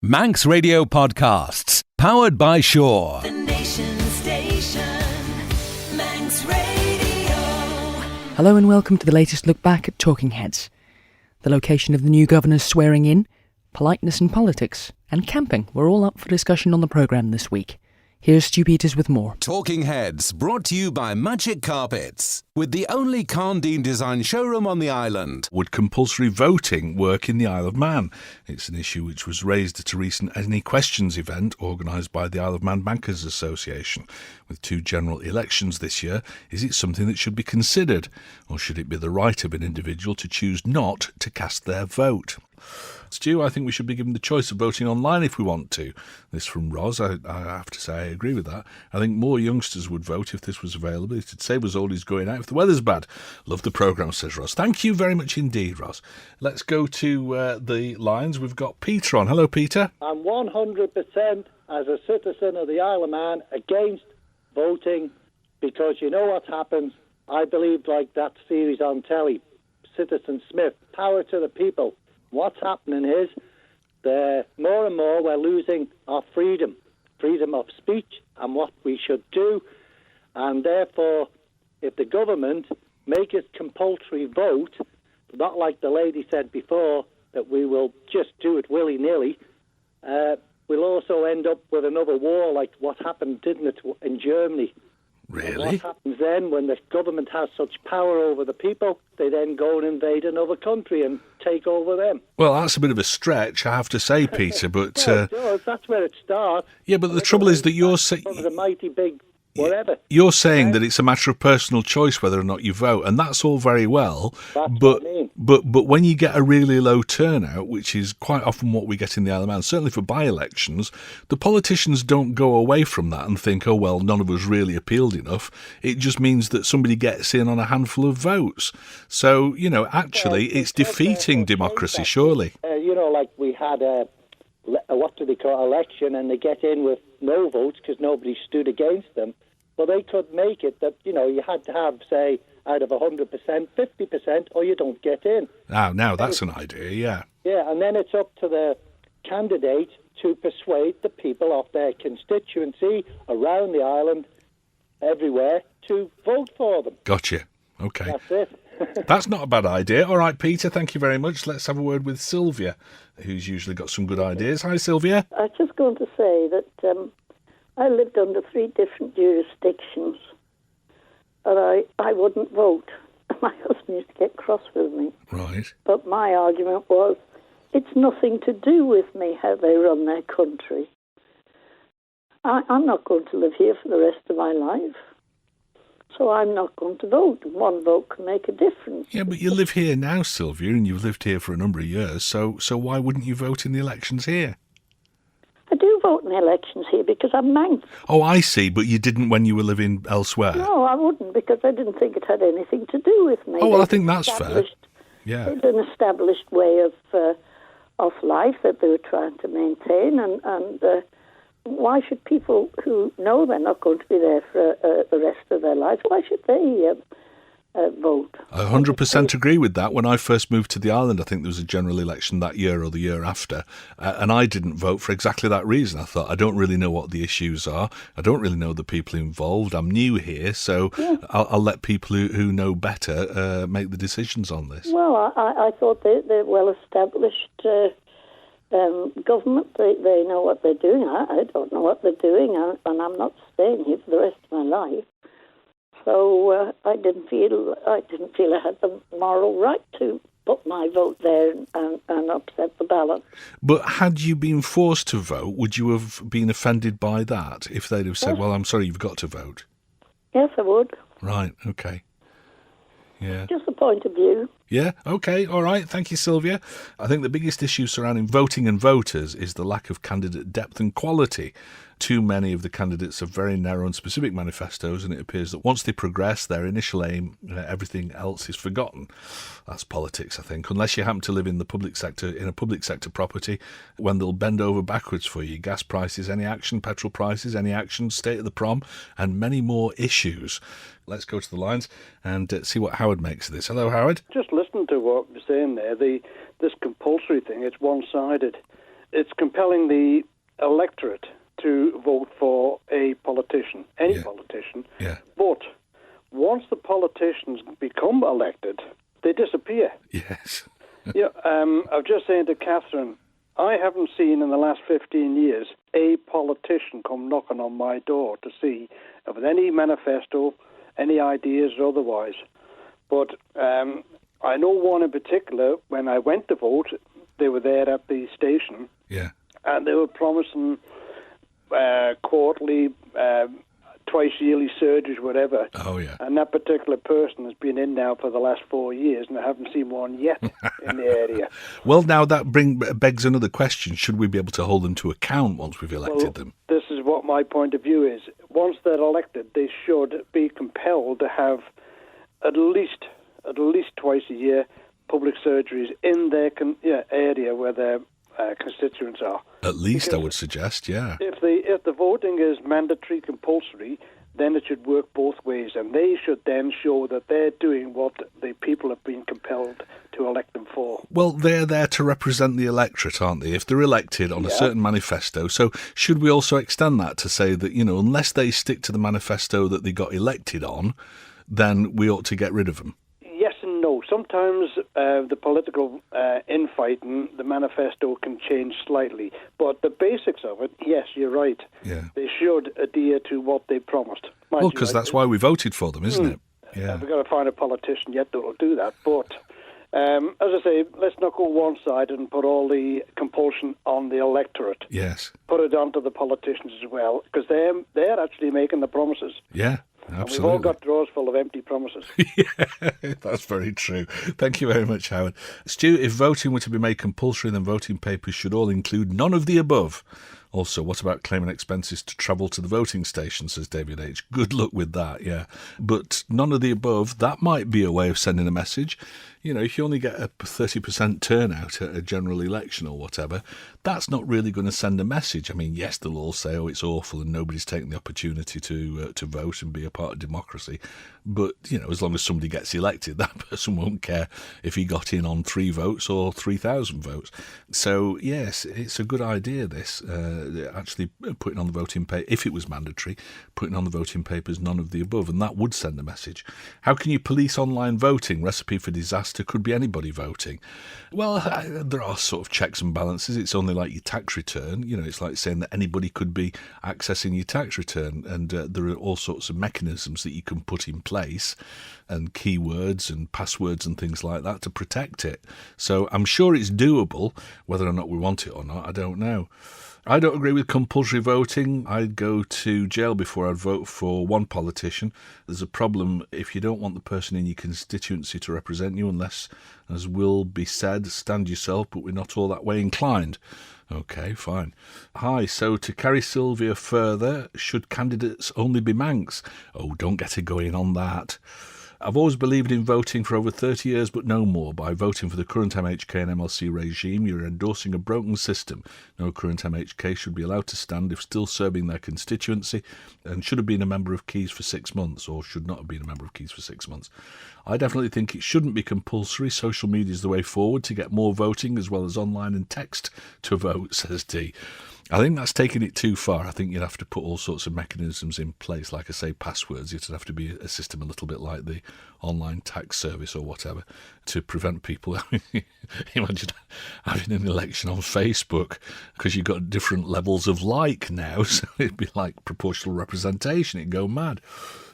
Manx Radio Podcasts, powered by Shaw. The Nation Station, Manx Radio. Hello and welcome to the latest look back at Talking Heads. The location of the new governor's swearing in, politeness in politics, and camping were all up for discussion on the programme this week. Here's Stu Peters with more. Talking Heads, brought to you by Magic Carpets, with the only Carndine design showroom on the island. Would compulsory voting work in the Isle of Man? It's an issue which was raised at a recent Any Questions event organised by the Isle of Man Bankers Association. With two general elections this year, is it something that should be considered? Or should it be the right of an individual to choose not to cast their vote? Stu, I think we should be given the choice of voting online if we want to. This from Ros. I have to say I agree with that. I think more youngsters would vote if this was available. It'd save us oldies going out if the weather's bad. Love the programme, says Ros. Thank you very much indeed, Ros. Let's go to the lines. We've got Peter on. Hello, Peter. I'm 100% as a citizen of the Isle of Man against voting because you know what happens. I believe like that series on telly, Citizen Smith, power to the people. What's happening is more and more we're losing our freedom of speech and what we should do. And therefore, if the government make it compulsory vote, not like the lady said before, that we will just do it willy-nilly, we'll also end up with another war like what happened, didn't it, in Germany. Really? And what happens then when the government has such power over the people? They then go and invade another country and take over them. Well, that's a bit of a stretch, I have to say, Peter, but... Well, it does. That's where it starts. Yeah, but the trouble is that you're saying... The mighty big whatever. You're saying that it's a matter of personal choice whether or not you vote, and that's all very well. That's but what I mean. but when you get a really low turnout, which is quite often what we get in the Isle of Man, certainly for by-elections, the politicians don't go away from that and think, oh, well, none of us really appealed enough. It just means that somebody gets in on a handful of votes. So, you know, actually, it's defeating democracy, surely. Like we had what do they call election, and they get in with no votes because nobody stood against them. Well, they could make it that, you had to have, say, out of 100%, 50%, or you don't get in. Now that's an idea, yeah. Yeah, and then it's up to the candidate to persuade the people of their constituency around the island, everywhere, to vote for them. Gotcha. Okay. That's it. That's not a bad idea. All right, Peter, thank you very much. Let's have a word with Sylvia, who's usually got some good ideas. Hi, Sylvia. I was just going to say that I lived under 3 different jurisdictions, and I wouldn't vote. My husband used to get cross with me. Right. But my argument was, it's nothing to do with me how they run their country. I'm not going to live here for the rest of my life. So I'm not going to vote. One vote can make a difference. Yeah, but you live here now, Sylvia, and you've lived here for a number of years, so why wouldn't you vote in the elections here? I do vote in the elections here because I'm Manx. Oh, I see, but you didn't when you were living elsewhere? No, I wouldn't, because I didn't think it had anything to do with me. Oh, well, I think that's fair. Yeah. It's an established way of life that they were trying to maintain, and why should people who know they're not going to be there for the rest of their lives, why should they vote? I 100% agree with that. When I first moved to the island, I think there was a general election that year or the year after, and I didn't vote for exactly that reason. I thought, I don't really know what the issues are. I don't really know the people involved. I'm new here, so yeah. I'll let people who know better make the decisions on this. Well, I thought they're well-established government. They know what they're doing. I don't know what they're doing, and I'm not staying here for the rest of my life. So I didn't feel I had the moral right to put my vote there and upset the balance. But had you been forced to vote, would you have been offended by that if they'd have said, "Well, I'm sorry, you've got to vote"? Yes, I would. Right. Okay. Yeah. Just a point of view. Yeah, okay, all right, thank you, Sylvia. I think the biggest issue surrounding voting and voters is the lack of candidate depth and quality. Too many of the candidates have very narrow and specific manifestos, and it appears that once they progress their initial aim, everything else is forgotten. That's politics, I think, unless you happen to live in the public sector, in a public sector property, when they'll bend over backwards for you. Gas prices, any action, petrol prices, any action, state of the prom, and many more issues. Let's go to the lines and see what Howard makes of this. Hello, Howard. Just listen to what you're saying there. This compulsory thing, it's one-sided. it's compelling the electorate to vote for a politician, any politician. Yeah. But once the politicians become elected, they disappear. Yes. I was just saying to Catherine, I haven't seen in the last 15 years a politician come knocking on my door to see if there's any manifesto, any ideas or otherwise. But I know one in particular, when I went to vote, they were there at the station. Yeah. And they were promising quarterly, twice yearly surgeries, whatever. Oh, yeah. And that particular person has been in now for the last 4 years, and I haven't seen one yet in the area. Well, now that begs another question. Should we be able to hold them to account once we've elected them? This is what my point of view is. Once they're elected, they should be compelled to have at least twice a year public surgeries in their area where their constituents are. At least, I would suggest, yeah. If the voting is mandatory, compulsory, then it should work both ways, and they should then show that they're doing what the people have been compelled to elect them for. Well, they're there to represent the electorate, aren't they? If they're elected on a certain manifesto, so should we also extend that to say that, unless they stick to the manifesto that they got elected on, then we ought to get rid of them? Yes and no. Sometimes the political infighting, the manifesto can change slightly. But the basics of it, yes, you're right. Yeah. They should adhere to what they promised. Well, because that's why we voted for them, isn't it? Yeah. We've got to find a politician yet that will do that. But, as I say, let's not go one-sided and put all the compulsion on the electorate. Yes. Put it onto the politicians as well, because they're actually making the promises. Yeah. Absolutely. We've all got drawers full of empty promises. Yeah, that's very true. Thank you very much, Howard. Stu, if voting were to be made compulsory, then voting papers should all include none of the above. Also, what about claiming expenses to travel to the voting station, says David H. Good luck with that, yeah. But none of the above, that might be a way of sending a message. If you only get a 30% turnout at a general election or whatever, that's not really going to send a message. I mean, yes, they'll all say, oh, it's awful and nobody's taking the opportunity to vote and be a part of democracy. But, as long as somebody gets elected, that person won't care if he got in on 3 votes or 3,000 votes. So, yes, it's a good idea, this, actually putting on the voting paper, if it was mandatory, putting on the voting papers, none of the above, and that would send a message. How can you police online voting? Recipe for disaster. Could be anybody voting. Well, there are sort of checks and balances. It's only like your tax return. It's like saying that anybody could be accessing your tax return, and there are all sorts of mechanisms that you can put in place, and keywords and passwords and things like that to protect it. So I'm sure it's doable. Whether or not we want it or not, I don't know. I don't agree with compulsory voting. I'd go to jail before I'd vote for one politician. There's a problem if you don't want the person in your constituency to represent you, unless, as will be said, stand yourself, but we're not all that way inclined. OK, fine. Hi, so to carry Sylvia further, should candidates only be Manx? Oh, don't get her going on that. I've always believed in voting for over 30 years, but no more. By voting for the current MHK and MLC regime, you're endorsing a broken system. No current MHK should be allowed to stand if still serving their constituency, and should have been a member of Keys for 6 months, or should not have been a member of Keys for 6 months. I definitely think it shouldn't be compulsory. Social media is the way forward to get more voting, as well as online and text to vote, says D. I think that's taking it too far. I think you'd have to put all sorts of mechanisms in place, like I say, passwords. It'd have to be a system a little bit like the online tax service or whatever, to prevent people. Imagine having an election on Facebook, because you've got different levels of like now, so it'd be like proportional representation. It'd go mad.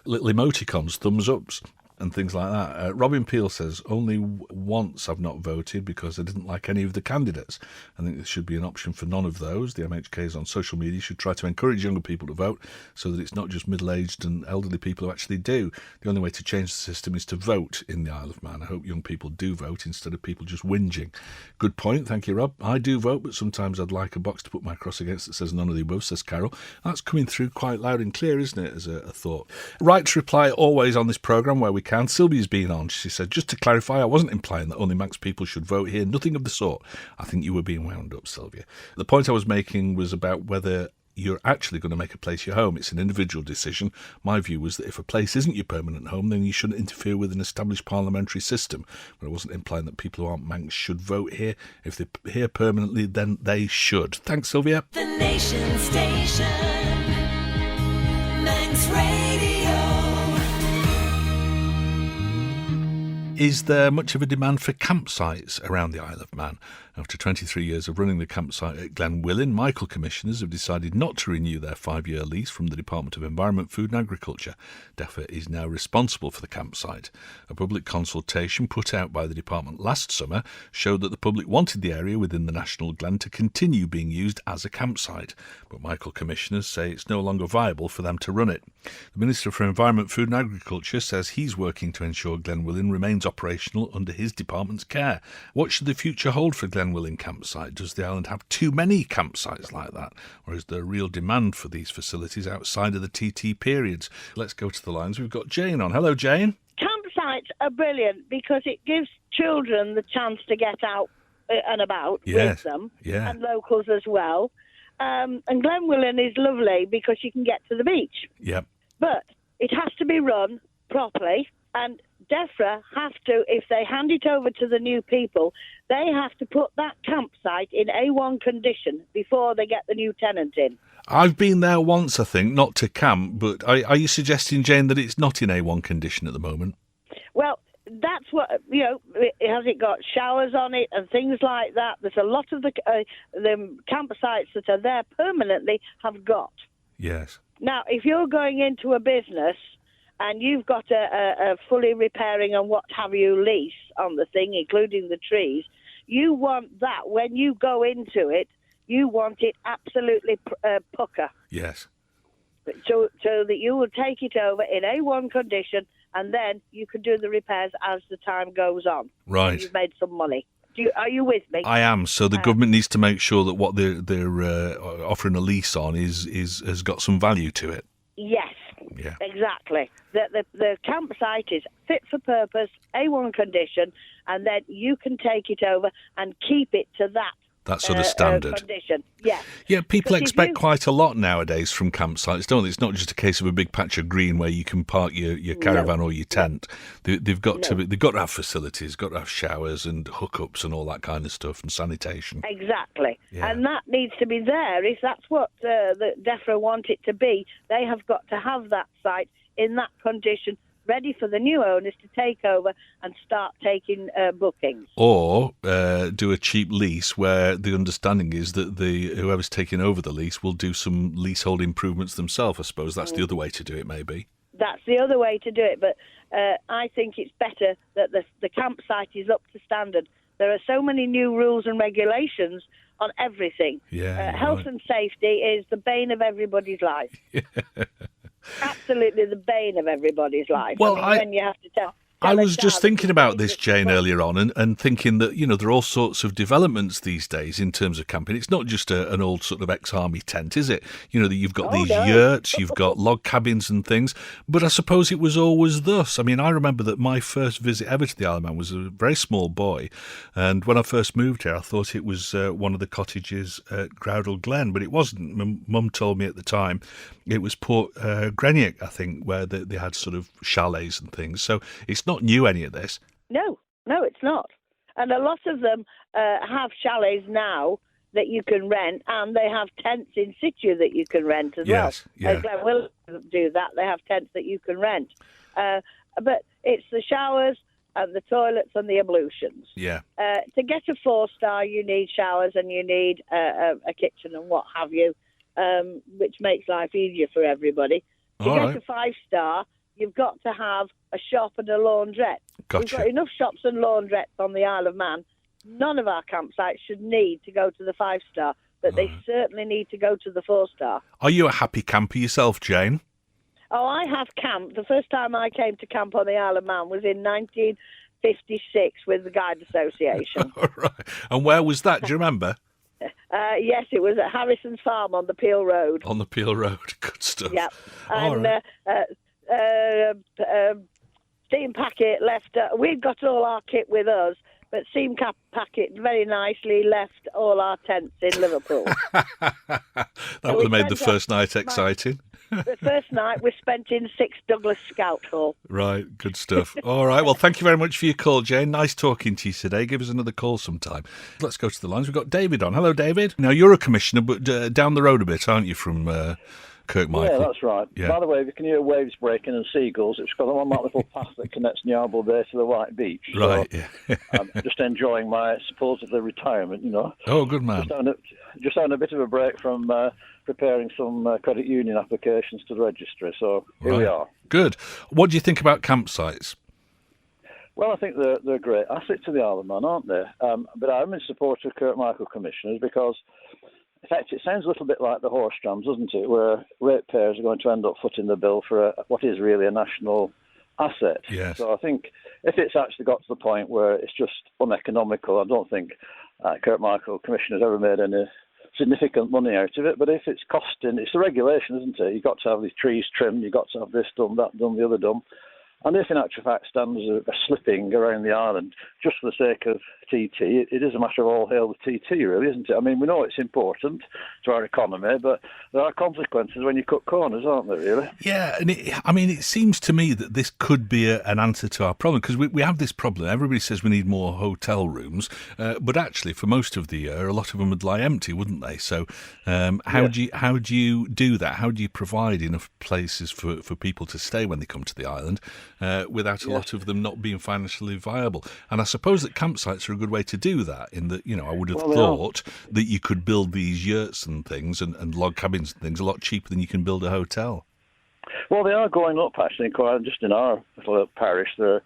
Little emoticons, thumbs ups, and things like that. Robin Peel says, only once I've not voted because I didn't like any of the candidates. I think there should be an option for none of those. The MHKs on social media should try to encourage younger people to vote, so that it's not just middle-aged and elderly people who actually do. The only way to change the system is to vote in the Isle of Man. I hope young people do vote instead of people just whinging. Good point, thank you, Rob. I do vote, but sometimes I'd like a box to put my cross against that says none of the above, says Carol. That's coming through quite loud and clear, isn't it, as a thought. Right to reply always on this programme where we can. Sylvia's been on. She said, just to clarify, I wasn't implying that only Manx people should vote here. Nothing of the sort. I think you were being wound up, Sylvia. The point I was making was about whether you're actually going to make a place your home. It's an individual decision. My view was that if a place isn't your permanent home, then you shouldn't interfere with an established parliamentary system. But I wasn't implying that people who aren't Manx should vote here. If they're here permanently, then they should. Thanks, Sylvia. The Nation Station, Manx Radio. Is there much of a demand for campsites around the Isle of Man? After 23 years of running the campsite at Glenwillan, Michael commissioners have decided not to renew their 5-year lease from the Department of Environment, Food and Agriculture. DEFRA is now responsible for the campsite. A public consultation put out by the department last summer showed that the public wanted the area within the National Glen to continue being used as a campsite. But Michael commissioners say it's no longer viable for them to run it. The Minister for Environment, Food and Agriculture says he's working to ensure Glenwillan remains operational under his department's care. What should the future hold for Glenwillan campsite? Does the island have too many campsites like that? Or is there real demand for these facilities outside of the TT periods? Let's go to the lines. We've got Jane on. Hello, Jane. Campsites are brilliant because it gives children the chance to get out and about with them, and locals as well. And Glenwillan is lovely because you can get to the beach. Yep. But it has to be run properly, and DEFRA have to, if they hand it over to the new people, they have to put that campsite in A1 condition before they get the new tenant in. I've been there once, I think, not to camp, but are you suggesting, Jane, that it's not in A1 condition at the moment? Well, that's what, has it got showers on it and things like that? There's a lot of the campsites that are there permanently have got. Yes. Now, if you're going into a business and you've got a fully repairing and what have you lease on the thing, including the trees, you want that when you go into it, you want it absolutely pucker. Yes. So that you will take it over in A1 condition, and then you can do the repairs as the time goes on. Right. You've made some money. Are you with me? I am. So the government needs to make sure that what they're offering a lease on has got some value to it. Yes. Yeah. Exactly. The campsite is fit for purpose, A1 condition, and then you can take it over and keep it to that sort of standard. Condition. Yes. Yeah, people expect quite a lot nowadays from campsites, don't they? It's not just a case of a big patch of green where you can park your caravan or your tent. They've got to have facilities, got to have showers and hookups and all that kind of stuff, and sanitation. Exactly. Yeah. And that needs to be there. If that's what the DEFRA want it to be, they have got to have that site in that condition, ready for the new owners to take over and start taking bookings. Or do a cheap lease where the understanding is that whoever's taking over the lease will do some leasehold improvements themselves. I suppose that's the other way to do it, maybe. That's the other way to do it, but I think it's better that the campsite is up to standard. There are so many new rules and regulations on everything. Yeah, health and safety is the bane of everybody's life. Absolutely the bane of everybody's life. Well, when you have to tell I was just thinking about this, Jane, earlier on, and thinking that, there are all sorts of developments these days in terms of camping. It's not just an old sort of ex-army tent, is it? That you've got these yurts, you've got log cabins and things. But I suppose it was always thus. I mean, I remember that my first visit ever to the Isle of Man was a very small boy. And when I first moved here, I thought it was one of the cottages at Groudle Glen, but it wasn't. Mum told me at the time it was Port Grenier, I think, where they had sort of chalets and things. So it's not new, any of this. No, it's not. And a lot of them have chalets now that you can rent, and they have tents in situ that you can rent as well. Yeah. Glen will do that. They have tents that you can rent. But it's the showers and the toilets and the ablutions. Yeah. To get a 4-star, you need showers and you need a kitchen and what have you, which makes life easier for everybody. To get a 5-star, you've got to have a shop and a laundrette. Gotcha. We've got enough shops and laundrettes on the Isle of Man. None of our campsites should need to go to the 5-star, but they certainly need to go to the 4-star. Are you a happy camper yourself, Jane? Oh, I have camped. The first time I came to camp on the Isle of Man was in 1956 with the Guide Association. All right. And where was that? Do you remember? Yes, it was at Harrison's Farm on the Peel Road. On the Peel Road. Good stuff. Yeah. And Steam Packet left. We've got all our kit with us, but Steam Packet very nicely left all our tents in Liverpool. That would have made the first night exciting. The first night we spent in 6 Douglas Scout Hall. Right, good stuff. All right, well, thank you very much for your call, Jane. Nice talking to you today. Give us another call sometime. Let's go to the lines. We've got David on. Hello, David. Now, you're a commissioner, but down the road a bit, aren't you, from Kirkmichael? Yeah, that's right. Yeah. By the way, if you can hear waves breaking and seagulls, it's because I'm on that little path that connects Nyarble Bay to the White Beach. Right, So yeah. I'm just enjoying my supposedly retirement, you know. Oh, good man. Just having a bit of a break from preparing some credit union applications to the registry. So here we are. Good. What do you think about campsites? Well, I think they're a great asset to the Isle of Man, aren't they? But I'm in support of Kirkmichael commissioners because, in fact, it sounds a little bit like the horse trams, doesn't it, where ratepayers are going to end up footing the bill for what is really a national asset. Yes. So I think if it's actually got to the point where it's just uneconomical, I don't think Kirkmichael commissioners ever made any significant money out of it. But if it's costing, it's a regulation, isn't it? You've got to have these trees trimmed, you've got to have this done, that done, the other done. And if in actual fact standards are slipping around the island just for the sake of TT, it is a matter of all hail the TT, really, isn't it? I mean, we know it's important to our economy, but there are consequences when you cut corners, aren't there, really? Yeah, and it seems to me that this could be an answer to our problem, because we have this problem. Everybody says we need more hotel rooms, but actually for most of the year, a lot of them would lie empty, wouldn't they? So how do you do that? How do you provide enough places for people to stay when they come to the island without a lot of them not being financially viable? And I suppose that campsites are a good way to do that, in that, I would have thought that you could build these yurts and things and log cabins and things a lot cheaper than you can build a hotel. Well, they are going up, actually, quite just in our little parish. They're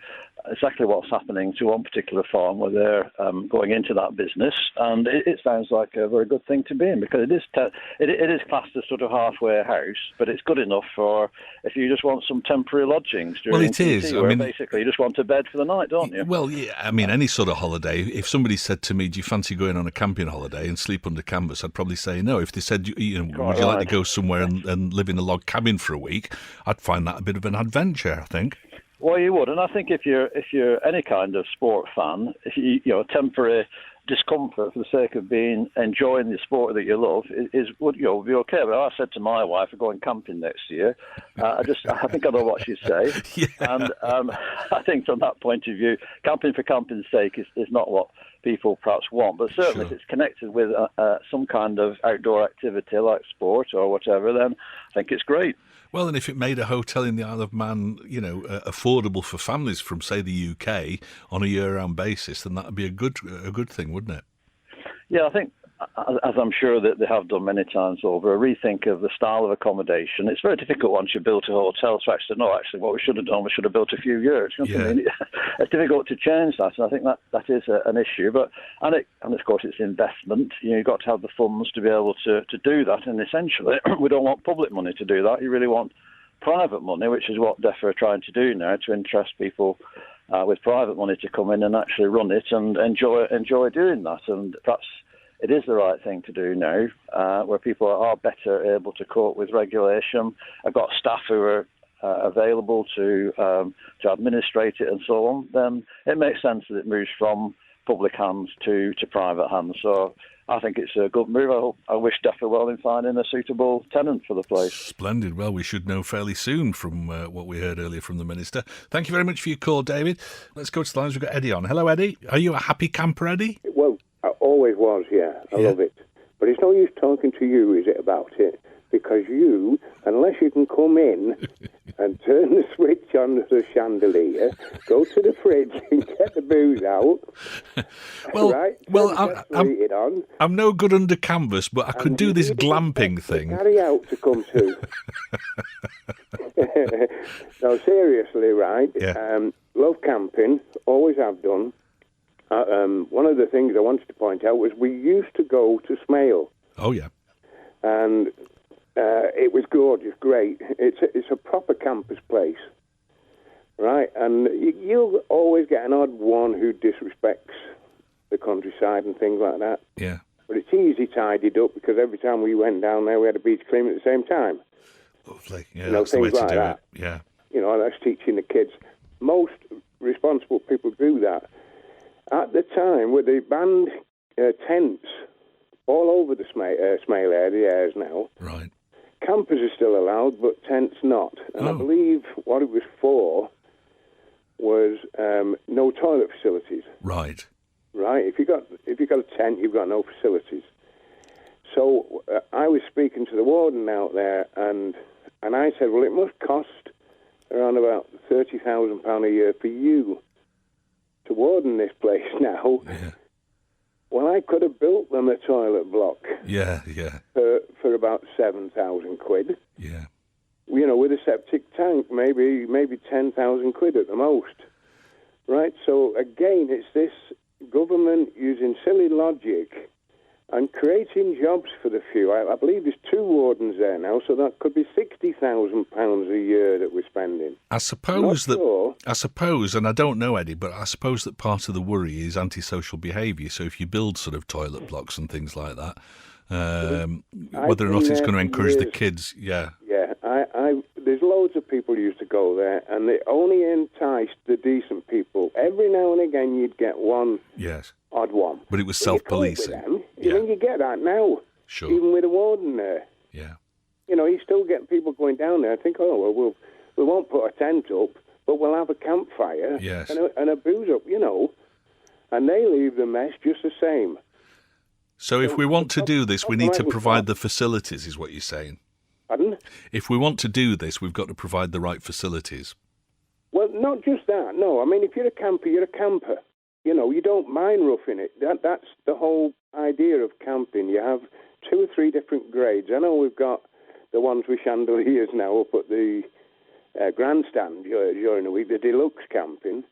exactly what's happening to one particular farm where they're going into that business, and it sounds like a very good thing to be in, because it is classed as sort of halfway house, but it's good enough for if you just want some temporary lodgings during it is. where basically you just want a bed for the night, don't you? Well, yeah, I mean, any sort of holiday, if somebody said to me, do you fancy going on a camping holiday and sleep under canvas, I'd probably say no. If they said, would you like to go somewhere and live in a log cabin for a week, I'd find that a bit of an adventure, I think. Well, you would, and I think if you're any kind of sport fan, if you temporary discomfort for the sake of enjoying the sport that you love would be okay. But I said to my wife, we're going camping next year. I think I know what she'd say, and I think from that point of view, camping for camping's sake is not what people perhaps want. But certainly, if it's connected with some kind of outdoor activity like sport or whatever, then I think it's great. Well, and if it made a hotel in the Isle of Man, affordable for families from, say, the UK on a year-round basis, then that would be a good thing, wouldn't it? Yeah, I think, as I'm sure that they have done many times over, a rethink of the style of accommodation. It's very difficult once you build a hotel to actually know what we should have done. We should have built a few years. You know what I mean? It's difficult to change that, and I think that is an issue. But and of course it's investment. You've got to have the funds to be able to do that. And essentially, we don't want public money to do that. You really want private money, which is what DEFRA are trying to do now, to interest people with private money to come in and actually run it and enjoy doing that. And perhaps it is the right thing to do now, where people are better able to cope with regulation. I've got staff who are available to administrate it and so on. Then it makes sense that it moves from public hands to private hands. So I think it's a good move. I wish DEFRA well in finding a suitable tenant for the place. Splendid. Well, we should know fairly soon from what we heard earlier from the Minister. Thank you very much for your call, David. Let's go to the lines. We've got Eddie on. Hello, Eddie. Are you a happy camper, Eddie? Well, I always was, yeah. I love it. But it's no use talking to you, is it, about it? Because you, unless you can come in and turn the switch on the chandelier, go to the fridge and get the booze out. I'm no good under canvas, but I could do this glamping thing. Carry out to come to. No, seriously, right? Yeah. Love camping, always have done. One of the things I wanted to point out was we used to go to Smale. Oh, yeah. And it was gorgeous, great. It's a proper campus place, right? And you'll always get an odd one who disrespects the countryside and things like that. Yeah. But it's easy tidied up, because every time we went down there, we had a beach clean at the same time. Lovely. Yeah, that's the way to do it. Yeah. That's teaching the kids. Most responsible people do that. At the time, where they banned tents all over the Smail areas now. Right. Campers are still allowed, but tents not. And I believe what it was for was no toilet facilities. Right. Right. If you got a tent, you've got no facilities. So I was speaking to the warden out there, and I said, well, it must cost around about £30,000 a year for you to warden this place now. Yeah. Well, I could have built them a toilet block. Yeah. For about 7,000 quid. Yeah. You know, with a septic tank, maybe 10,000 quid at the most. Right? So again, it's this government using silly logic and creating jobs for the few. I believe there's 2 wardens there now, so that could be £60,000 a year that we're spending. I suppose, and I don't know, Eddie, but I suppose that part of the worry is antisocial behaviour. So if you build sort of toilet blocks and things like that, whether or not it's going to encourage the kids, Yeah, there's loads of people who used to go there, and they only enticed the decent people. Every now and again, you'd get one odd one. But it was self-policing. You get that now, even with a warden there. Yeah. You know, you still get people going down there. I think, we won't put a tent up, but we'll have a campfire and a booze up, you know, and they leave the mess just the same. So if we want to do this, we need to provide the facilities, is what you're saying? Pardon? If we want to do this, we've got to provide the right facilities. Well, not just that, no. I mean, if you're a camper, you're a camper. You know, you don't mind roughing it. That's the whole idea of camping. You have 2 or 3 different grades. I know we've got the ones with chandeliers now up at the grandstand during the week, the deluxe camping.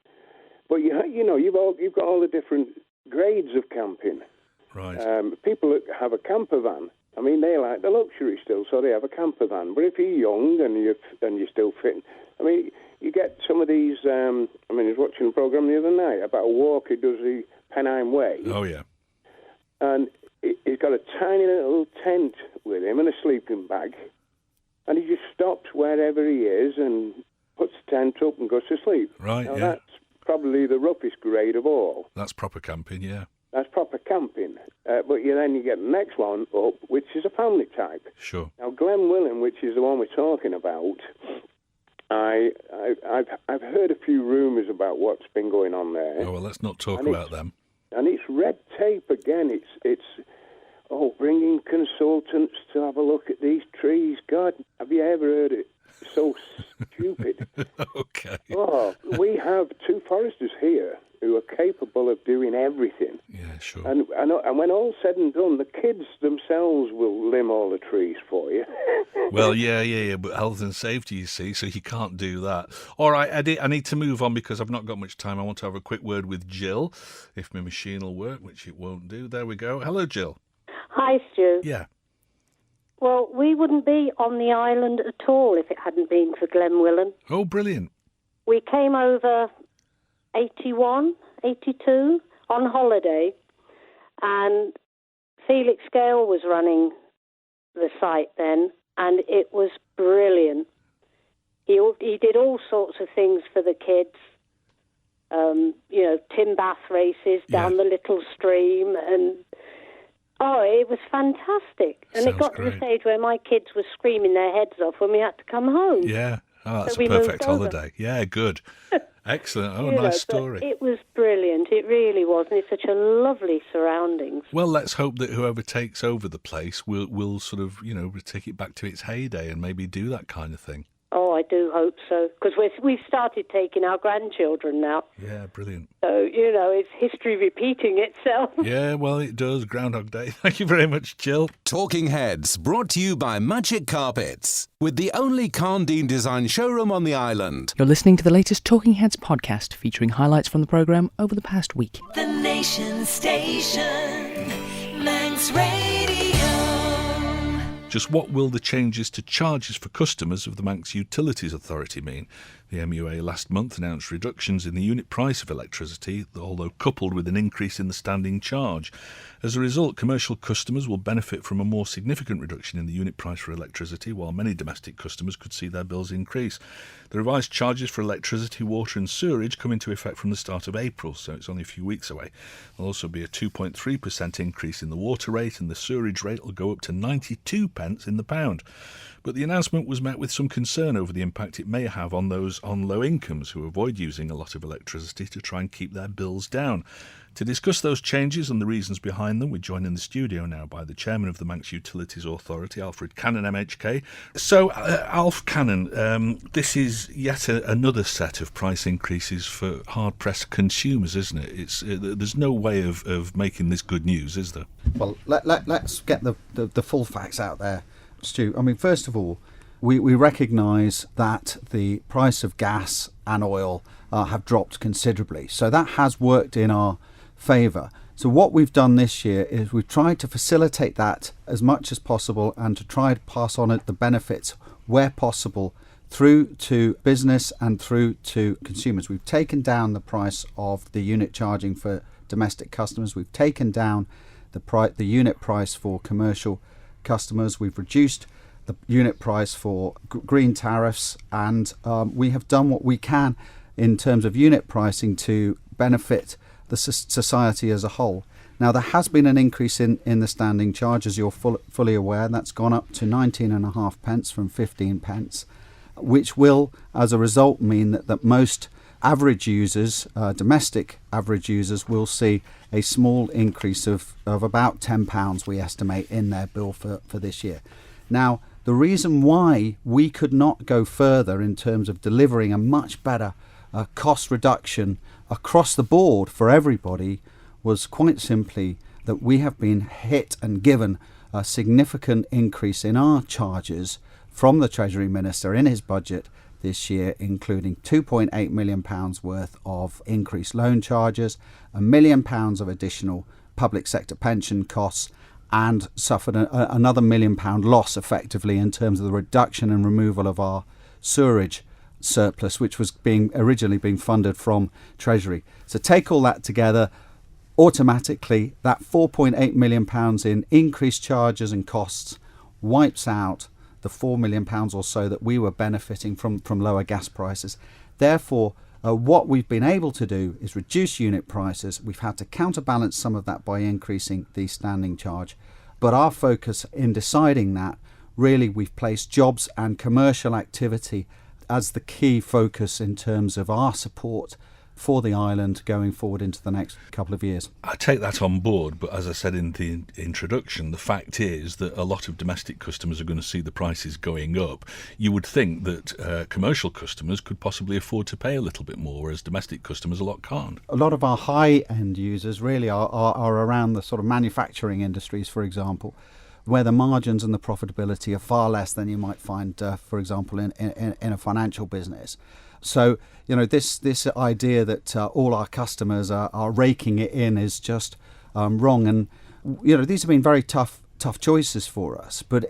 But, you've got all the different grades of camping. Right. People that have a camper van, I mean, they like the luxury still, so they have a camper van. But if you're young and you're still fit, I mean, you get some of these. I was watching a program the other night about a walker who does the Pennine Way. Oh yeah. And he's got a tiny little tent with him and a sleeping bag, and he just stops wherever he is and puts the tent up and goes to sleep. Right. Now, that's probably the roughest grade of all. That's proper camping, yeah. That's proper camping. But then you get the next one up, which is a family type. Sure. Now, Glenwillan, which is the one we're talking about, I've heard a few rumours about what's been going on there. Oh, well, let's not talk about them. And it's red tape again. It's bringing consultants to have a look at these trees. God, have you ever heard it? So stupid. Okay. Oh, we have 2 foresters here who are capable of doing everything. Yeah, sure. And when all's said and done, the kids themselves will limb all the trees for you. Well, yeah, but health and safety, you see, so you can't do that. All right, Eddie, I need to move on because I've not got much time. I want to have a quick word with Jill, if my machine will work, which it won't do. There we go. Hello, Jill. Hi, Stu. Yeah. Well, we wouldn't be on the island at all if it hadn't been for Glenwillan. Oh, brilliant. We came over 81, 82 on holiday, and Felix Gale was running the site then, and it was brilliant. He did all sorts of things for the kids, tin bath races down the little stream, and it was fantastic. And it got to the stage where my kids were screaming their heads off when we had to come home. Yeah. Oh, that's a perfect holiday. Yeah, good. Excellent. Oh, nice story. It was brilliant. It really was. And it's such a lovely surroundings. Well, let's hope that whoever takes over the place will sort of, take it back to its heyday and maybe do that kind of thing. Oh, I do hope so. Because we've started taking our grandchildren now. Yeah, brilliant. So, it's history repeating itself. Yeah, well, it does. Groundhog Day. Thank you very much, Jill. Talking Heads, brought to you by Magic Carpets, with the only Carndine design showroom on the island. You're listening to the latest Talking Heads podcast, featuring highlights from the programme over the past week. The Nation Station, Manx Radio. Just what will the changes to charges for customers of the Manx Utilities Authority mean? The MUA last month announced reductions in the unit price of electricity, although coupled with an increase in the standing charge. As a result, commercial customers will benefit from a more significant reduction in the unit price for electricity, while many domestic customers could see their bills increase. The revised charges for electricity, water and sewerage come into effect from the start of April, so it's only a few weeks away. There'll also be a 2.3% increase in the water rate, and the sewerage rate will go up to 92 pence in the pound. But the announcement was met with some concern over the impact it may have on those on low incomes who avoid using a lot of electricity to try and keep their bills down. To discuss those changes and the reasons behind them, we're joined in the studio now by the chairman of the Manx Utilities Authority, Alfred Cannon, MHK. So, Alf Cannon, this is yet another set of price increases for hard-pressed consumers, isn't it? There's no way of making this good news, is there? Well, let's get the full facts out there, Stu. I mean, first of all, we recognise that the price of gas and oil have dropped considerably. So that has worked in our favour. So what we've done this year is we've tried to facilitate that as much as possible and to try to pass on the benefits where possible through to business and through to consumers. We've taken down the price of the unit charging for domestic customers. We've taken down the unit price for commercial customers. We've reduced the unit price for green tariffs, and we have done what we can in terms of unit pricing to benefit the society as a whole. Now, there has been an increase in the standing charge, as you're fully aware. That's gone up to 19.5 pence from 15 pence, which will, as a result, mean that most average users, domestic average users, will see a small increase of about £10, we estimate, in their bill for this year. Now, the reason why we could not go further in terms of delivering a much better cost reduction across the board for everybody was quite simply that we have been hit and given a significant increase in our charges from the Treasury Minister in his budget this year, including £2.8 million worth of increased loan charges, £1 million of additional public sector pension costs, and suffered another £1 million loss effectively in terms of the reduction and removal of our sewerage surplus, which was originally being funded from Treasury. So take all that together, automatically that £4.8 million in increased charges and costs wipes out the £4 million or so that we were benefiting from lower gas prices. Therefore, what we've been able to do is reduce unit prices. We've had to counterbalance some of that by increasing the standing charge. But our focus in deciding that, really, we've placed jobs and commercial activity as the key focus in terms of our support for the island going forward into the next couple of years. I take that on board, but as I said in the introduction, the fact is that a lot of domestic customers are going to see the prices going up. You would think that commercial customers could possibly afford to pay a little bit more, whereas domestic customers a lot can't. A lot of our high-end users really are around the sort of manufacturing industries, for example, where the margins and the profitability are far less than you might find, for example, in a financial business. So, this idea that all our customers are raking it in is just wrong. And, these have been very tough choices for us. But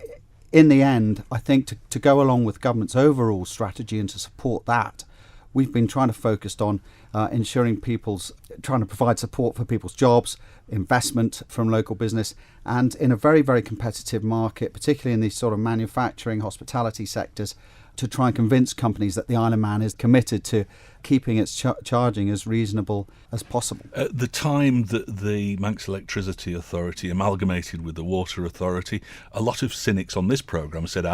in the end, I think to go along with government's overall strategy and to support that, we've been trying to focus on trying to provide support for people's jobs, investment from local business, and in a very, very competitive market, particularly in these sort of manufacturing, hospitality sectors, to try and convince companies that the Isle of Man is committed to keeping its charging as reasonable as possible. At the time that the Manx Electricity Authority amalgamated with the Water Authority, a lot of cynics on this programme said,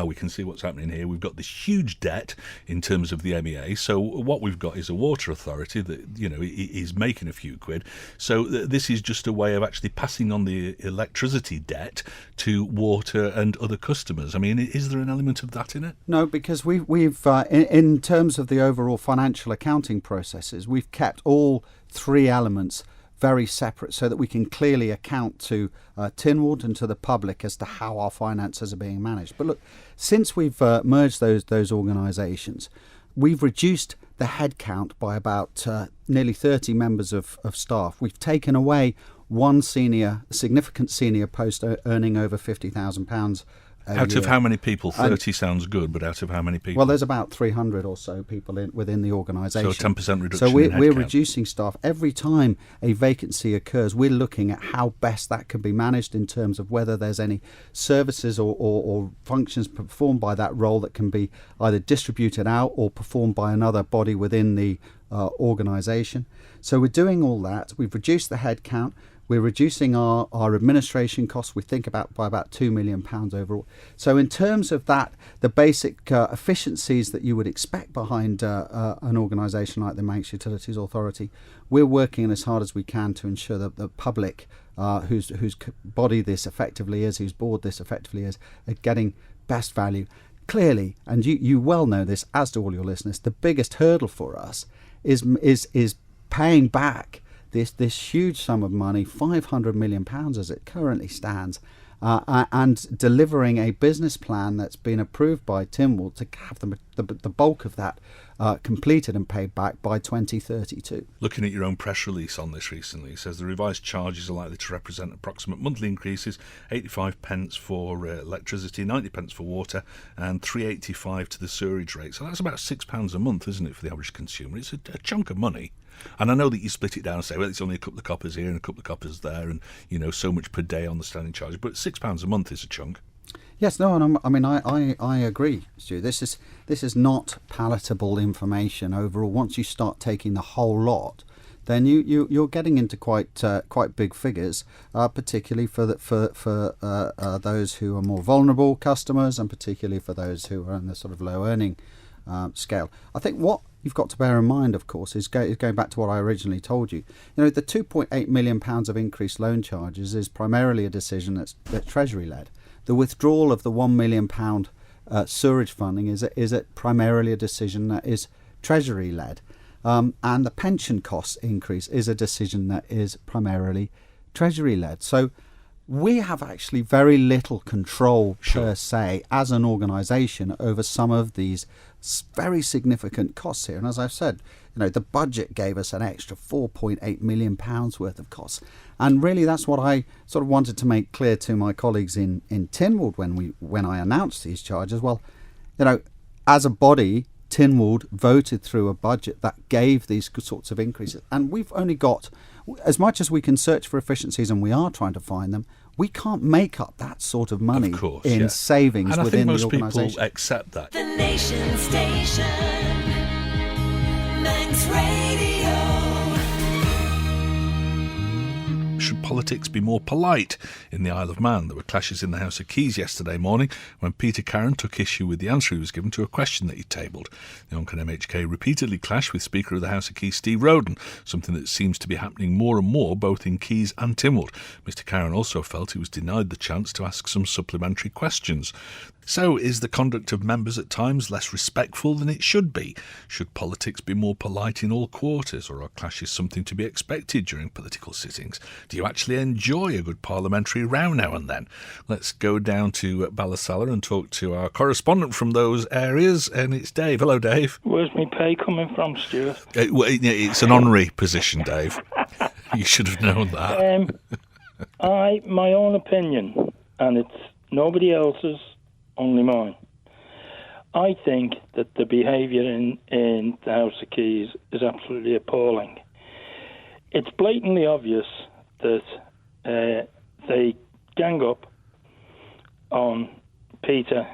we can see what's happening here. We've got this huge debt in terms of the MEA. So what we've got is a Water Authority that, is making a few quid. So this is just a way of actually passing on the electricity debt to water and other customers. I mean, is there an element of that in it? No, because we've in terms of the overall financial accounting processes, we've kept all three elements very separate so that we can clearly account to Tynwald and to the public as to how our finances are being managed. But look, since we've merged those organisations, we've reduced the headcount by about nearly 30 members of staff. We've taken away one significant senior post earning over £50,000 Out year. of how many people? 30 sounds good, but out of how many people? Well, there's about 300 or so people within the organisation. So a 10% reduction So we're in headcount. reducing staff. Every time a vacancy occurs, we're looking at how best that can be managed in terms of whether there's any services or functions performed by that role that can be either distributed out or performed by another body within the organisation. So we're doing all that. We've reduced the headcount. We're reducing our administration costs, we think by about £2 million overall. So in terms of that, the basic efficiencies that you would expect behind an organisation like the Manx Utilities Authority, we're working as hard as we can to ensure that the public, whose body this effectively is, whose board this effectively is, are getting best value. Clearly, and you well know this, as do all your listeners, the biggest hurdle for us is paying back this huge sum of money, £500 million as it currently stands, and delivering a business plan that's been approved by Tynwald to have the bulk of that completed and paid back by 2032. Looking at your own press release on this recently, it says the revised charges are likely to represent approximate monthly increases, 85 pence for electricity, 90 pence for water, and 3.85 to the sewerage rate. So that's about £6 a month, isn't it, for the average consumer? It's a chunk of money. And I know that you split it down and say, well, it's only a couple of coppers here and a couple of coppers there, and so much per day on the standing charge. But £6 a month is a chunk. Yes, no, and I agree, Stu. This is not palatable information overall. Once you start taking the whole lot, then you're getting into quite big figures, particularly for those who are more vulnerable customers, and particularly for those who are on the sort of low earning scale. I think what you've got to bear in mind, of course, is going back to what I originally told you. The £2.8 million of increased loan charges is primarily a decision that's Treasury led. The withdrawal of the £1 million sewerage funding is primarily a decision that is Treasury led, and the pension cost increase is a decision that is primarily Treasury led. So we have actually very little control per se as an organisation over some of these very significant costs here. And as I've said, the budget gave us an extra £4.8 million worth of costs. And really that's what I sort of wanted to make clear to my colleagues in Tynwald when I announced these charges. Well, as a body, Tynwald voted through a budget that gave these sorts of increases. And we've only got, as much as we can search for efficiencies, and we are trying to find them, we can't make up that sort of money in savings within the organisation. And I think most people accept that. The Nation Station, Manx Radio. Should politics be more polite in the Isle of Man? There were clashes in the House of Keys yesterday morning when Peter Carron took issue with the answer he was given to a question that he tabled. The Oncan MHK repeatedly clashed with Speaker of the House of Keys Steve Roden, something that seems to be happening more and more both in Keys and Tynwald. Mr Carron also felt he was denied the chance to ask some supplementary questions. So, is the conduct of members at times less respectful than it should be? Should politics be more polite in all quarters, or are clashes something to be expected during political sittings? Do you actually enjoy a good parliamentary row now and then? Let's go down to Ballasalla and talk to our correspondent from those areas, and it's Dave. Hello, Dave. Where's my pay coming from, Stuart? It's an honorary position, Dave. You should have known that. My own opinion, and it's nobody else's, only mine. I think that the behaviour in the House of Keys is absolutely appalling. It's blatantly obvious that they gang up on Peter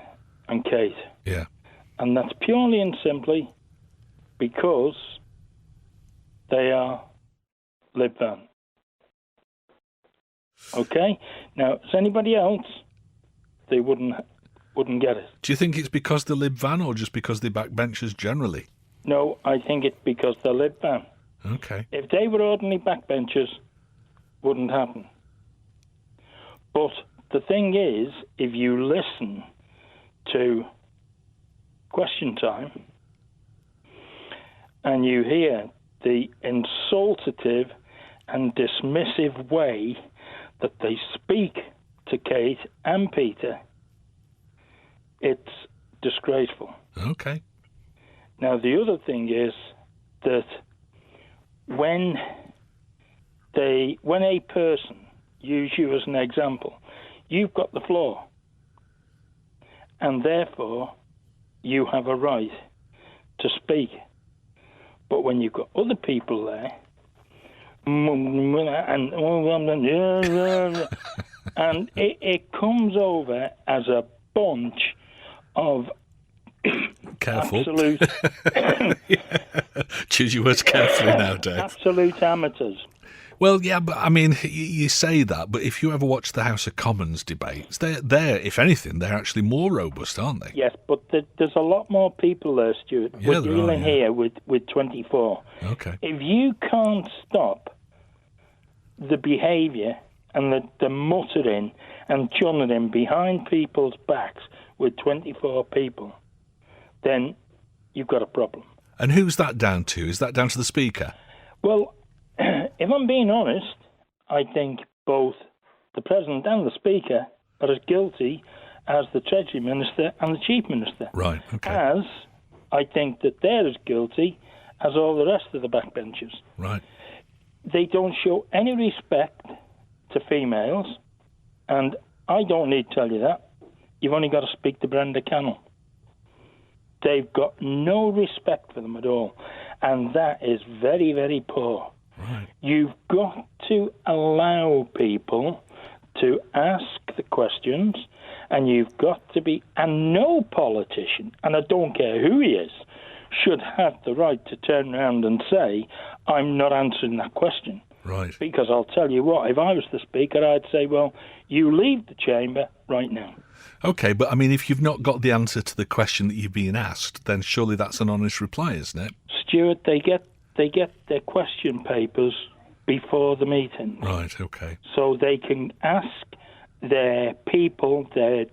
and Kate. Yeah. And that's purely and simply because they are Lib Van. Okay? Now, as anybody else, they wouldn't get it. Do you think it's because they're Lib Van or just because they're backbenchers generally? No, I think it's because they're Lib Van. Okay. If they were ordinary backbenchers, wouldn't happen. But the thing is, if you listen to Question Time and you hear the insultative and dismissive way that they speak to Kate and Peter, it's disgraceful. Okay. Now, the other thing is that when a person, use you as an example, you've got the floor. and therefore you have a right to speak. But when you've got other people there, and it comes over as a bunch of Careful. absolute Choose your words carefully now, Dave. absolute amateurs. Well, yeah, but I mean, you say that, but if you ever watch the House of Commons debates, they're if anything, they're actually more robust, aren't they? Yes, but there's a lot more people there, Stuart. Yeah, We're there dealing are, yeah. here with 24. Okay. If you can't stop the behaviour and the muttering and chunning behind people's backs with 24 people, then you've got a problem. And who's that down to? Is that down to the Speaker? Well, if I'm being honest, I think both the President and the Speaker are as guilty as the Treasury Minister and the Chief Minister. Right, okay. As I think that they're as guilty as all the rest of the backbenchers. Right. They don't show any respect to females, and I don't need to tell you that. You've only got to speak to Brenda Cannell. They've got no respect for them at all, and that is very, very poor. Right. You've got to allow people to ask the questions, and you've got to be, and no politician, and I don't care who he is, should have the right to turn around and say, I'm not answering that question. Right. Because I'll tell you what, if I was the Speaker, I'd say, well, you leave the chamber right now. Okay, but I mean, if you've not got the answer to the question that you're being asked, then surely that's an honest reply, isn't it? Stuart, they get their question papers before the meeting. Right, okay. So they can ask their people, their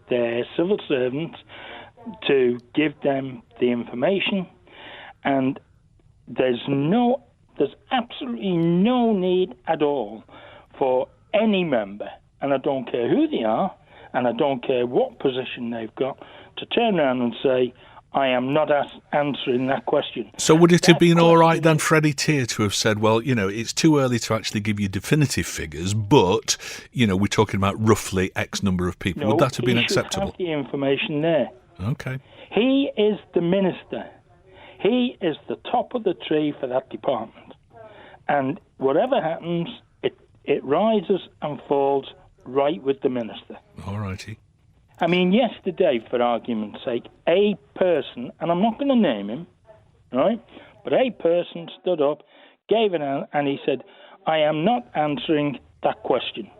civil servants, to give them the information, and there's absolutely no need at all for any member, and I don't care who they are, and I don't care what position they've got, to turn around and say, I am not answering that question. So would it have been all right then, Freddie Tier, to have said, well, you know, it's too early to actually give you definitive figures, but, you know, we're talking about roughly X number of people. No, would that have been he should acceptable? have the information there. Okay. He is the minister. He is the top of the tree for that department. And whatever happens, it rises and falls right with the minister. All righty. I mean, yesterday, for argument's sake, a person, and I'm not going to name him, right, but a person stood up, gave an answer, and he said, I am not answering that question.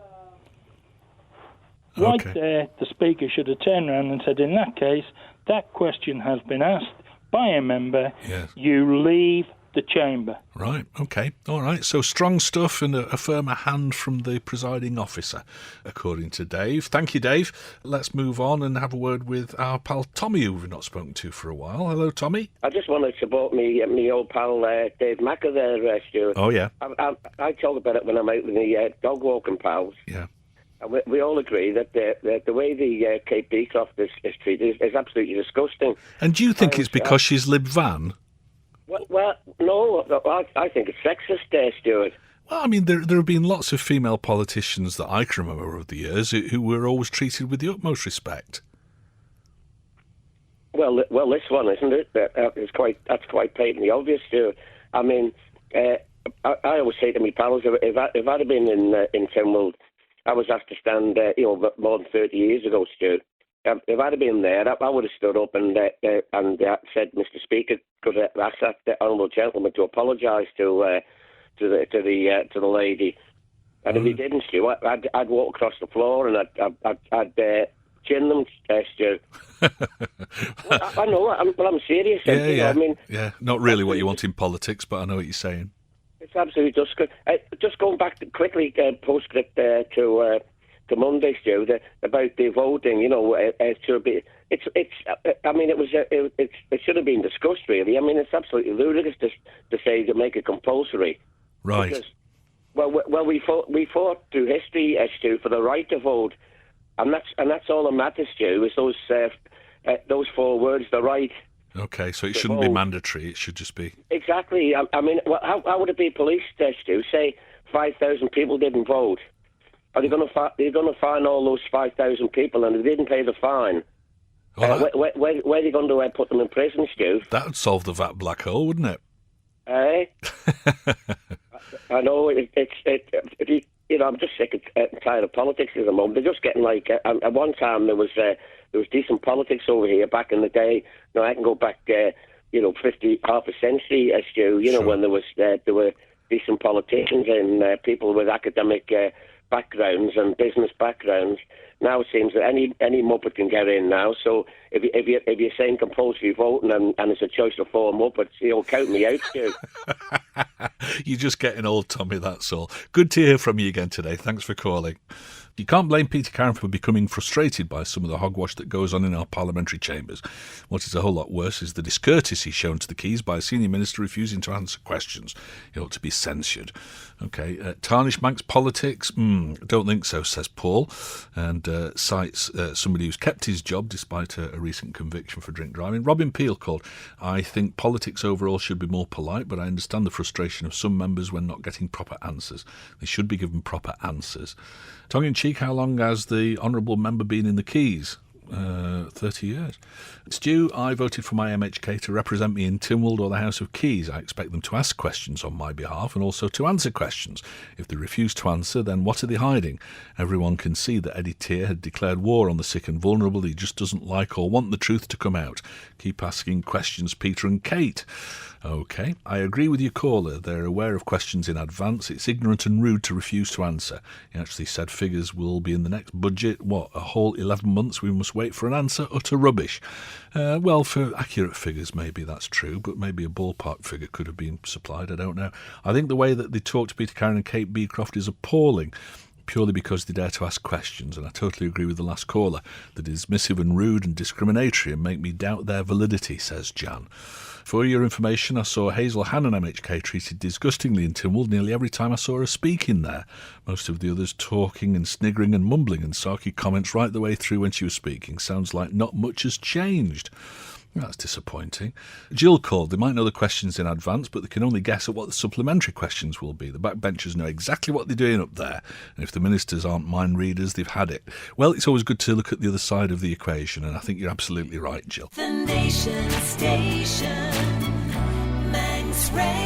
Okay. Right there, the Speaker should have turned around and said, in that case, that question has been asked by a member. Yes. You leave the chamber. Right, okay, all right. So strong stuff and a firmer hand from the presiding officer, according to Dave. Thank you, Dave. Let's move on and have a word with our pal Tommy, who we've not spoken to for a while. Hello, Tommy. I just want to support me old pal Dave Macker there, Stuart. Oh, yeah. I talk about it when I'm out with the dog walking pals. Yeah. And we all agree that the way the Kate Beecroft is treated is absolutely disgusting. And do you think it's because she's Lib Van? Well, no, I think it's sexist, Stuart. Well, I mean, there have been lots of female politicians that I can remember over the years who were always treated with the utmost respect. Well, this one, isn't it? That's quite patently obvious, Stuart. I mean, I always say to my pals, if I'd have been in Tynwald, I was asked to stand, more than 30 years ago, Stuart. If I'd have been there, I would have stood up and said, Mr. Speaker, could I ask that honourable gentleman to apologise to the lady? And if he didn't, Stu, I'd walk across the floor and I'd chin them, Stu. I know, I'm serious. Yeah. I mean, not really what you want in politics, but I know what you're saying. It's absolutely disgusting. Just going back quickly, postscript to Monday, Stu, about the voting. It should be. I mean, it should have been discussed. Really, I mean, it's absolutely ludicrous to say to make it compulsory. Right. Because, well, we fought through history, Stu, for the right to vote, and that's all that matters, Stu. Is those four words, the right. Okay, so it shouldn't be mandatory. It should just be. Exactly. I mean, how would it be policed, Stu? Say 5,000 people didn't vote. Are they going to fine all those 5,000 people, and they didn't pay the fine? Where are you going to put them in prison, Stu? That would solve the VAT black hole, wouldn't it? Eh? I know I'm just sick and tired of politics at the moment. They're just getting like. At one time there was decent politics over here back in the day. No, I can go back, half a century, Stu. Sure. When there were decent politicians and people with academic backgrounds and business backgrounds. Now it seems that any Muppet can get in now. So if you're saying compulsory voting and it's a choice of 4 Muppets, count me out, Stu. You're just getting old, Tommy, that's all. Good to hear from you again today. Thanks for calling. You can't blame Peter Karen for becoming frustrated by some of the hogwash that goes on in our parliamentary chambers. What is a whole lot worse is the discourtesy shown to the Keys by a senior minister refusing to answer questions. He ought to be censured. OK, tarnish Manx politics? Don't think so, says Paul, and cites somebody who's kept his job despite a recent conviction for drink driving. Robin Peel called, I think politics overall should be more polite, but I understand the frustration of some members when not getting proper answers. They should be given proper answers. Tongue-in-cheek, how long has the honourable member been in the Keys? 30 years. Stu, I voted for my MHK to represent me in Tynwald or the House of Keys. I expect them to ask questions on my behalf and also to answer questions. If they refuse to answer, then what are they hiding? Everyone can see that Eddie Tear had declared war on the sick and vulnerable. He just doesn't like or want the truth to come out. Keep asking questions, Peter and Kate. OK, I agree with your caller. They're aware of questions in advance. It's ignorant and rude to refuse to answer. He actually said figures will be in the next budget. What, a whole 11 months we must wait for an answer? Utter rubbish. Well, for accurate figures, maybe that's true, but maybe a ballpark figure could have been supplied. I don't know. I think the way that they talk to Peter Karen and Kate Beecroft is appalling, purely because they dare to ask questions, and I totally agree with the last caller. That is dismissive and rude and discriminatory and make me doubt their validity, says Jan. For your information, I saw Hazel Hannon MHK treated disgustingly in Tynwald nearly every time I saw her speak in there. Most of the others talking and sniggering and mumbling and sarky comments right the way through when she was speaking. Sounds like not much has changed. That's disappointing. Jill called. They might know the questions in advance, but they can only guess at what the supplementary questions will be. The backbenchers know exactly what they're doing up there, and if the ministers aren't mind readers, they've had it. Well, it's always good to look at the other side of the equation, and I think you're absolutely right, Jill. The Nation Station, Manx Radio.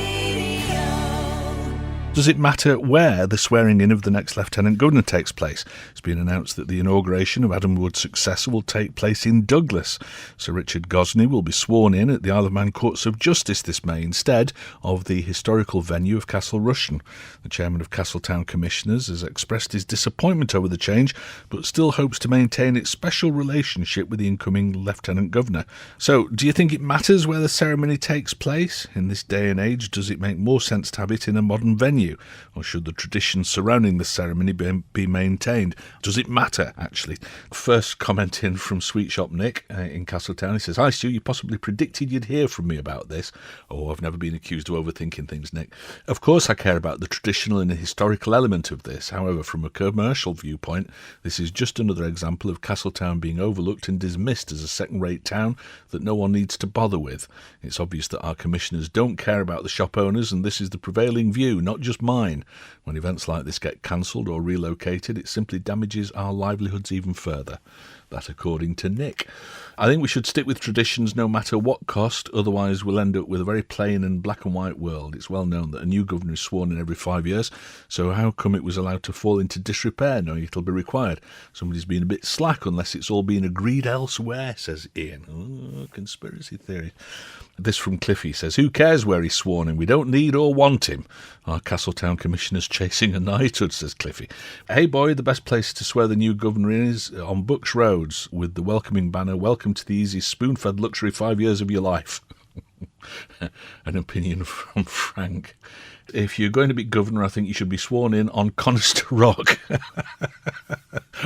Does it matter where the swearing-in of the next Lieutenant Governor takes place? It's been announced that the inauguration of Adam Wood's successor will take place in Douglas. Sir Richard Gosney will be sworn in at the Isle of Man Courts of Justice this May instead of the historical venue of Castle Rushen. The chairman of Castletown Commissioners has expressed his disappointment over the change, but still hopes to maintain its special relationship with the incoming Lieutenant Governor. So, do you think it matters where the ceremony takes place? In this day and age, does it make more sense to have it in a modern venue? Or should the traditions surrounding the ceremony be maintained? Does it matter, actually? First comment in from Sweet Shop Nick in Castletown. He says, Hi Stu, you possibly predicted you'd hear from me about this. Oh, I've never been accused of overthinking things, Nick. Of course I care about the traditional and historical element of this. However, from a commercial viewpoint, this is just another example of Castletown being overlooked and dismissed as a second-rate town that no one needs to bother with. It's obvious that our commissioners don't care about the shop owners, and this is the prevailing view, not just mine. When events like this get cancelled or relocated, it simply damages our livelihoods even further. That according to Nick. I think we should stick with traditions no matter what cost, otherwise we'll end up with a very plain and black and white world. It's well known that a new governor is sworn in every 5 years, so how come it was allowed to fall into disrepair knowing it'll be required? Somebody's been a bit slack unless it's all been agreed elsewhere, says Ian. Oh, conspiracy theory. This from Cliffy says, who cares where he's sworn in? We don't need or want him. Our Castletown Commissioner's chasing a knighthood, says Cliffy. Hey boy, the best place to swear the new governor in is on Bucks Roads with the welcoming banner, welcome to the easy spoon-fed luxury 5 years of your life. An opinion from Frank. If you're going to be governor, I think you should be sworn in on Conister Rock.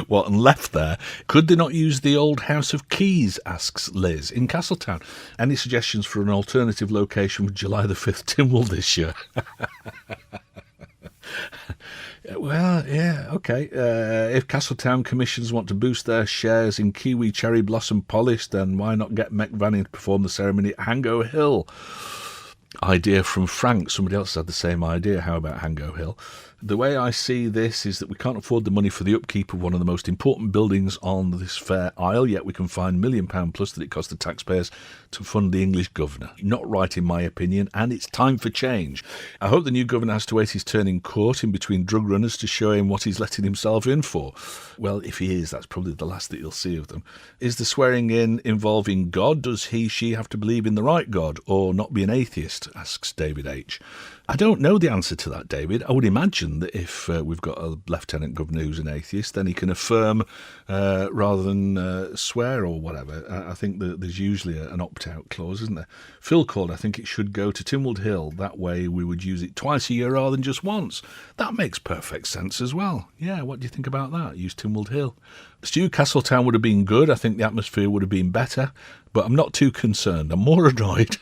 What, and left there? Could they not use the old House of Keys, asks Liz, in Castletown. Any suggestions for an alternative location for July the 5th Tynwald this year? Well, yeah, okay. If Castletown Commissioners want to boost their shares in Kiwi Cherry Blossom Polish, then why not get Mick Vanning to perform the ceremony at Hango Hill? idea from Frank. Somebody else had the same idea. How about Hango Hill? The way I see this is that we can't afford the money for the upkeep of one of the most important buildings on this fair isle, yet we can find £1 million plus that it cost the taxpayers to fund the English governor. Not right, in my opinion, and it's time for change. I hope the new governor has to wait his turn in court in between drug runners to show him what he's letting himself in for. Well, if he is, that's probably the last that you'll see of them. Is the swearing in involving God? Does she have to believe in the right God or not be an atheist? Asks David H. I don't know the answer to that, David. I would imagine that if we've got a Lieutenant Governor who's an atheist, then he can affirm rather than swear or whatever. I think that there's usually an opt-out clause, isn't there? Phil called, I think it should go to Tynwald Hill. That way we would use it twice a year rather than just once. That makes perfect sense as well. Yeah, what do you think about that? Use Tynwald Hill. Stu, Castletown would have been good. I think the atmosphere would have been better. But I'm not too concerned. I'm more annoyed.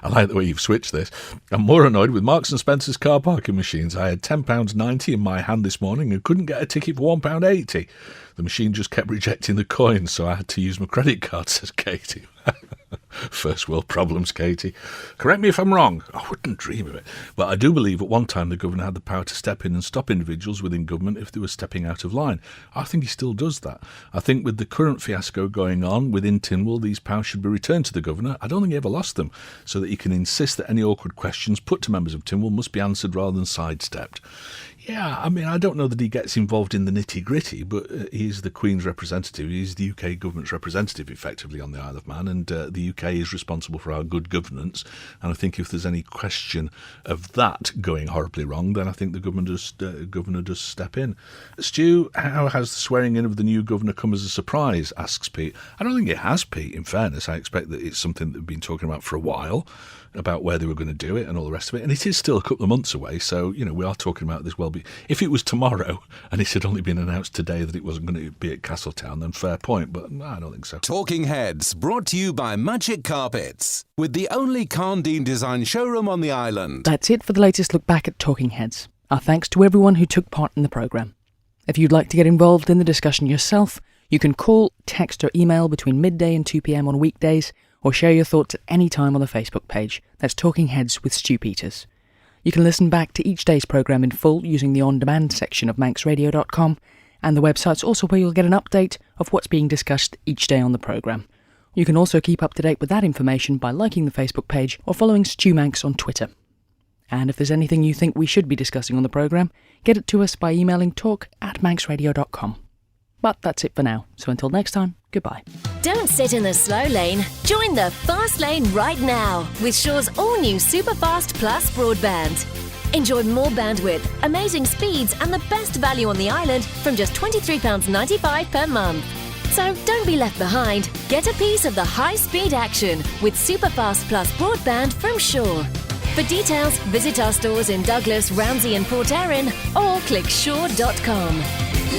I like the way you've switched this. I'm more annoyed with Marks and Spencer's car parking machines. I had £10.90 in my hand this morning and couldn't get a ticket for £1.80. The machine just kept rejecting the coins, so I had to use my credit card, says Katie. First world problems, Katie. Correct me if I'm wrong. I wouldn't dream of it. But I do believe at one time the governor had the power to step in and stop individuals within government if they were stepping out of line. I think he still does that. I think with the current fiasco going on within Tynwald, these powers should be returned to the governor. I don't think he ever lost them, so that he can insist that any awkward questions put to members of Tynwald must be answered rather than sidestepped. Yeah, I mean, I don't know that he gets involved in the nitty-gritty, but he's the Queen's representative. He's the UK government's representative, effectively, on the Isle of Man, and the UK is responsible for our good governance. And I think if there's any question of that going horribly wrong, then I think the governor does step in. Stu, how has the swearing in of the new governor come as a surprise, asks Pete. I don't think it has, Pete, in fairness. I expect that it's something that we've been talking about for a while, about where they were going to do it and all the rest of it. And it is still a couple of months away, so, you know, we are talking about this well. If it was tomorrow and it had only been announced today that it wasn't going to be at Castletown, then fair point, but no, I don't think so. Talking Heads, brought to you by Magic Carpets, with the only Carndine design showroom on the island. That's it for the latest look back at Talking Heads. Our thanks to everyone who took part in the programme. If you'd like to get involved in the discussion yourself, you can call, text or email between midday and 2 p.m. on weekdays, or share your thoughts at any time on the Facebook page. That's Talking Heads with Stu Peters. You can listen back to each day's programme in full using the on-demand section of manxradio.com, and the website's also where you'll get an update of what's being discussed each day on the programme. You can also keep up to date with that information by liking the Facebook page or following Stu Manx on Twitter. And if there's anything you think we should be discussing on the programme, get it to us by emailing talk@manxradio.com. But that's it for now, so until next time, goodbye. Don't sit in the slow lane. Join the fast lane right now with Shaw's all-new Superfast Plus broadband. Enjoy more bandwidth, amazing speeds and the best value on the island from just £23.95 per month. So don't be left behind. Get a piece of the high-speed action with Superfast Plus broadband from Shaw. For details, visit our stores in Douglas, Ramsey and Port Erin or click shaw.com.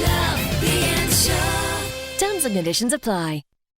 Love being Shaw. Terms and conditions apply.